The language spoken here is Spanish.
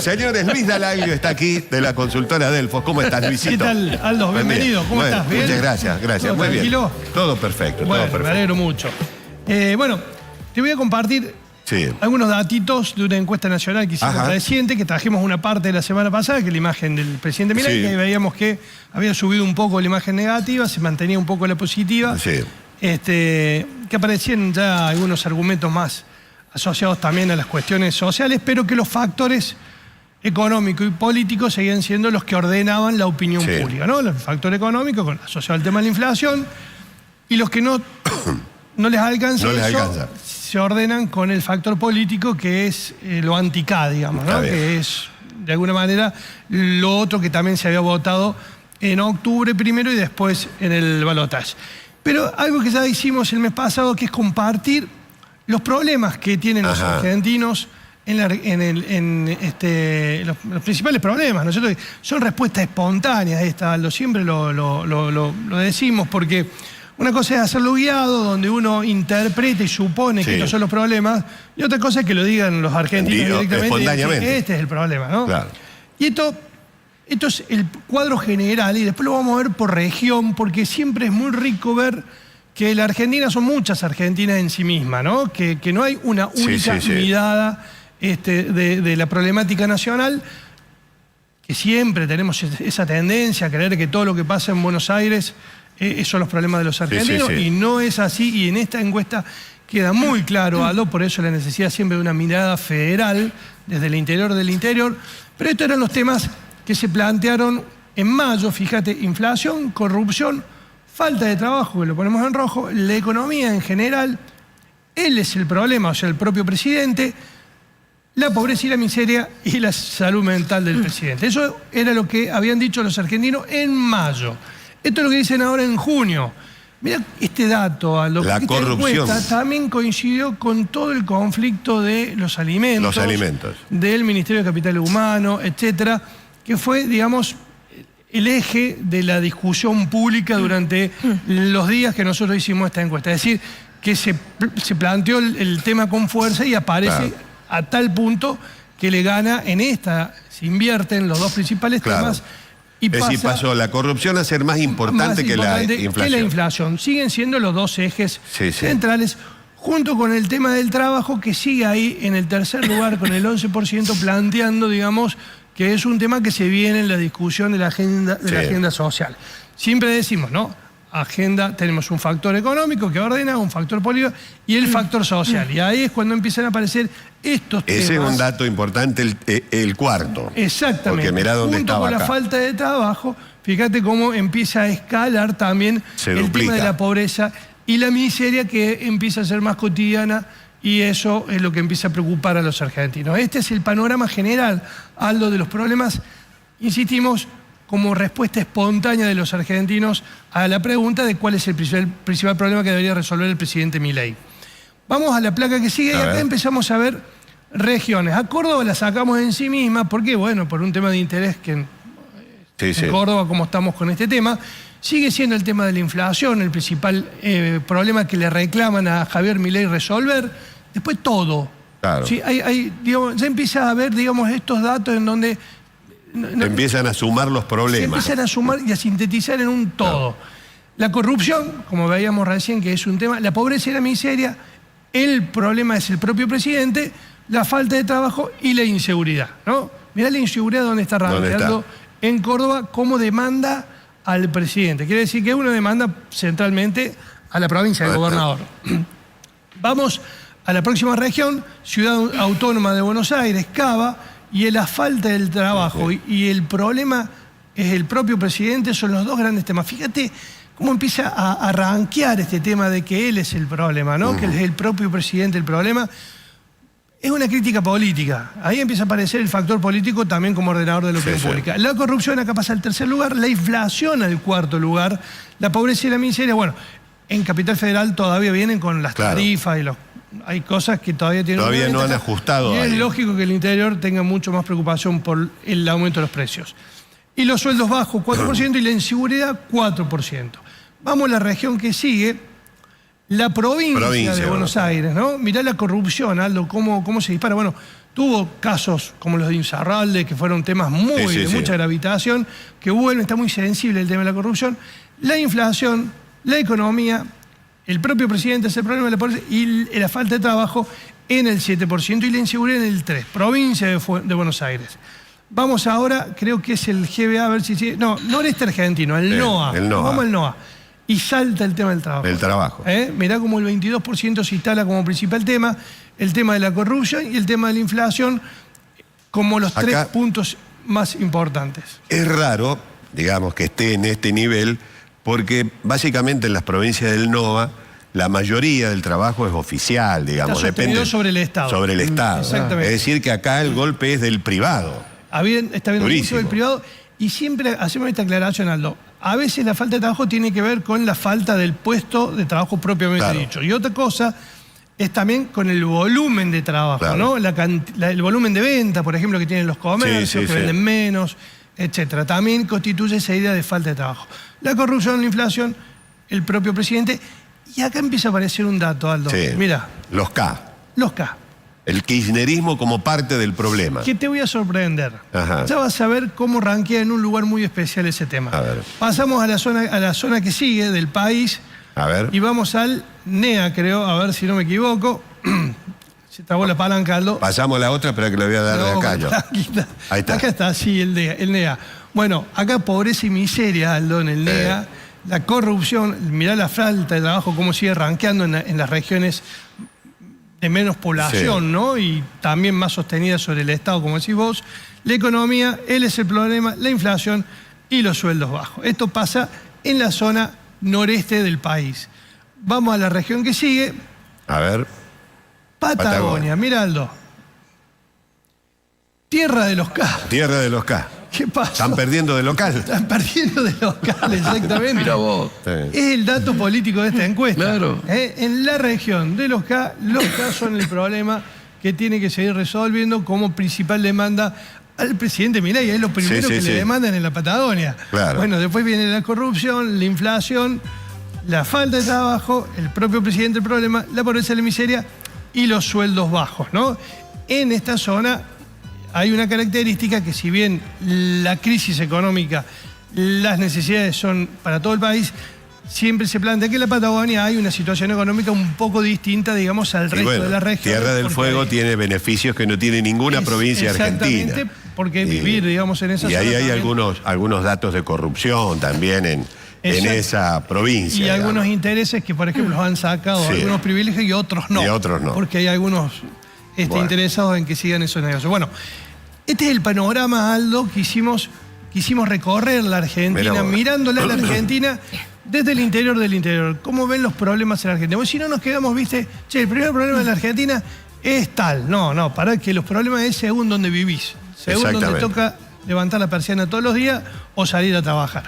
Señores, Luis Dalaglio está aquí de la consultora Delfos. ¿Cómo estás, Luisito? ¿Qué tal, Aldo? Bienvenido. ¿Cómo estás? ¿Bien? Muchas gracias, gracias. ¿Todo muy tranquilo? bien. Todo perfecto, Bueno, todo perfecto. me alegro mucho. Bueno, te voy a compartir algunos datitos de una encuesta nacional que hicimos reciente, que trajimos una parte de la semana pasada, que es la imagen del presidente Milei, que veíamos que había subido un poco la imagen negativa, se mantenía un poco la positiva, que aparecían ya algunos argumentos más asociados también a las cuestiones sociales, pero que los factores económico y político seguían siendo los que ordenaban la opinión pública, ¿no? El factor económico asociado al tema de la inflación, y los que no les alcanza se ordenan con el factor político, que es lo anti-K, digamos, ¿no? Que es, de alguna manera, lo otro que también se había votado en octubre primero y después en el balotaje. Pero algo que ya hicimos el mes pasado, que es compartir los problemas que tienen los argentinos los principales problemas, ¿no es cierto? Son respuestas espontáneas estas, siempre lo decimos, porque una cosa es hacerlo guiado, donde uno interpreta y supone que estos son los problemas, y otra cosa es que lo digan los argentinos directamente, que este es el problema, ¿no? Claro. Y esto es el cuadro general, y después lo vamos a ver por región, porque siempre es muy rico ver que la Argentina son muchas Argentinas en sí misma, ¿no? Que no hay una única mirada de la problemática nacional, que siempre tenemos esa tendencia a creer que todo lo que pasa en Buenos Aires son los problemas de los argentinos, y no es así, y en esta encuesta queda muy claro, Aldo, por eso la necesidad siempre de una mirada federal desde el interior del interior. Pero estos eran los temas que se plantearon en mayo, fíjate: inflación, corrupción, falta de trabajo, que lo ponemos en rojo, la economía en general, él es el problema, o sea, el propio presidente, la pobreza y la miseria y la salud mental del presidente. Eso era lo que habían dicho los argentinos en mayo. Esto es lo que dicen ahora en junio. Mirá este dato, a lo que esta encuesta también coincidió con todo el conflicto de los alimentos, del Ministerio de Capital Humano, etcétera, que fue, digamos, el eje de la discusión pública durante los días que nosotros hicimos esta encuesta. Es decir, que se planteó el tema con fuerza y aparece a tal punto que le gana en esta, se invierten los dos principales temas. Y pasó la corrupción a ser más importante que la inflación. Siguen siendo los dos ejes centrales, junto con el tema del trabajo, que sigue ahí en el tercer lugar con el 11%, planteando, digamos, que es un tema que se viene en la discusión de la agenda social. Siempre decimos, ¿no? Agenda, tenemos un factor económico que ordena, un factor político y el factor social. Y ahí es cuando empiezan a aparecer estos temas. Ese es un dato importante, el cuarto. Exactamente. Porque mirá dónde junto estaba con la falta de trabajo, fíjate cómo empieza a escalar también el tema de la pobreza y la miseria, que empieza a ser más cotidiana, y eso es lo que empieza a preocupar a los argentinos. Este es el panorama general, Aldo, de los problemas, insistimos, como respuesta espontánea de los argentinos a la pregunta de cuál es el principal problema que debería resolver el presidente Milei. Vamos a la placa que sigue, y acá empezamos a ver regiones. A Córdoba la sacamos en sí misma, porque, bueno, por un tema de interés que en Córdoba, como estamos con este tema, sigue siendo el tema de la inflación el principal problema que le reclaman a Javier Milei resolver. Después todo. ¿Sí? Digamos, ya empieza a haber, digamos, estos datos en donde empiezan a sumar los problemas. Se empiezan a sumar y a sintetizar en un todo. La corrupción, como veíamos recién, que es un tema, la pobreza y la miseria, el problema es el propio presidente, la falta de trabajo y la inseguridad, ¿no? Mirá la inseguridad donde está rankeando en Córdoba como demanda al presidente. Quiere decir que uno demanda centralmente a la provincia del gobernador. Vamos a la próxima región, Ciudad Autónoma de Buenos Aires, Cava, y la falta del trabajo y el problema es el propio presidente, son los dos grandes temas. Fíjate cómo empieza a rankear este tema de que él es el problema, ¿no? Que es el propio presidente el problema. Es una crítica política. Ahí empieza a aparecer el factor político también como ordenador de la opinión pública. La corrupción acá pasa al tercer lugar, la inflación al cuarto lugar, la pobreza y la miseria. Bueno, en Capital Federal todavía vienen con las tarifas y hay cosas que todavía no han ajustado. Y es lógico que el interior tenga mucho más preocupación por el aumento de los precios. Y los sueldos bajos, 4%, y la inseguridad, 4%. Vamos a la región que sigue, la provincia de Buenos Aires, ¿no? Mirá la corrupción, Aldo, cómo se dispara. Bueno, Tuvo casos como los de Insaurralde, que fueron temas de mucha gravitación, que vuelven, está muy sensible el tema de la corrupción. La inflación, la economía, el propio presidente es el problema de la pobreza y la falta de trabajo en el 7% y la inseguridad en el 3%, provincia de Buenos Aires. Vamos ahora, creo que es el GBA, a ver si sigue. No, noreste argentino, el NOA. El NOA. Vamos al NOA. Y salta el tema del trabajo. El trabajo. Mirá como el 22% se instala como principal tema, el tema de la corrupción y el tema de la inflación como los tres puntos más importantes. Es raro, digamos, que esté en este nivel, porque básicamente en las provincias del NOA la mayoría del trabajo es oficial, digamos. Está sostenido sobre el Estado. Sobre el Estado. Exactamente. Es decir, que acá el golpe es del privado. Está viendo mucho del privado y siempre hacemos esta aclaración, Aldo. A veces la falta de trabajo tiene que ver con la falta del puesto de trabajo propiamente dicho. Y otra cosa es también con el volumen de trabajo, ¿no? El volumen de venta, por ejemplo, que tienen los comercios, que venden menos, etcétera. También constituye esa idea de falta de trabajo. La corrupción, la inflación, el propio presidente. Y acá empieza a aparecer un dato, Aldo. Mira. Los K. Los K. El kirchnerismo como parte del problema. Que te voy a sorprender. Ya vas a ver cómo rankea en un lugar muy especial ese tema. A ver. Pasamos a la zona que sigue del país. A ver. Y vamos al NEA, creo, a ver si no me equivoco. Se trabó la palanca, Aldo. Pasamos a la otra, pero que le voy a dar de acá yo. Ahí está. Acá está, sí, el NEA. Bueno, acá pobreza y miseria, Aldo, en el NEA. La corrupción, mirá la falta de trabajo, cómo sigue rankeando en las regiones de menos población, ¿no? Y también más sostenida sobre el Estado, como decís vos. La economía, él es el problema, la inflación y los sueldos bajos. Esto pasa en la zona noreste del país. Vamos a la región que sigue. A ver. Patagonia, mira, Aldo. Tierra de los K. Tierra de los K. ¿Qué pasa? Están perdiendo de local. Están perdiendo de local, exactamente. Mira vos. Es el dato político de esta encuesta. Claro. En la región de los K son el problema que tiene que seguir resolviendo como principal demanda al presidente Milei. Es lo primero que le demandan en la Patagonia. Claro. Bueno, después viene la corrupción, la inflación, la falta de trabajo, el propio presidente el problema, la pobreza, la miseria y los sueldos bajos, ¿no? En esta zona hay una característica que, si bien la crisis económica, las necesidades son para todo el país, siempre se plantea que en la Patagonia hay una situación económica un poco distinta, digamos, al resto de la región. Tierra del Fuego tiene beneficios que no tiene ninguna provincia argentina. Exactamente, porque vivir, digamos, en esa zona. Y ahí hay algunos datos de corrupción también en esa provincia. Y algunos intereses que, por ejemplo, han sacado algunos privilegios y otros no. Y otros no. Porque hay algunos interesados en que sigan esos negocios. Bueno, este es el panorama, Aldo, que hicimos recorrer la Argentina, mirándola a la Argentina desde el interior del interior. ¿Cómo ven los problemas en la Argentina? Porque si no nos quedamos, viste, el primer problema de la Argentina es tal. No, para que los problemas es según donde vivís. Según donde toca levantar la persiana todos los días o salir a trabajar.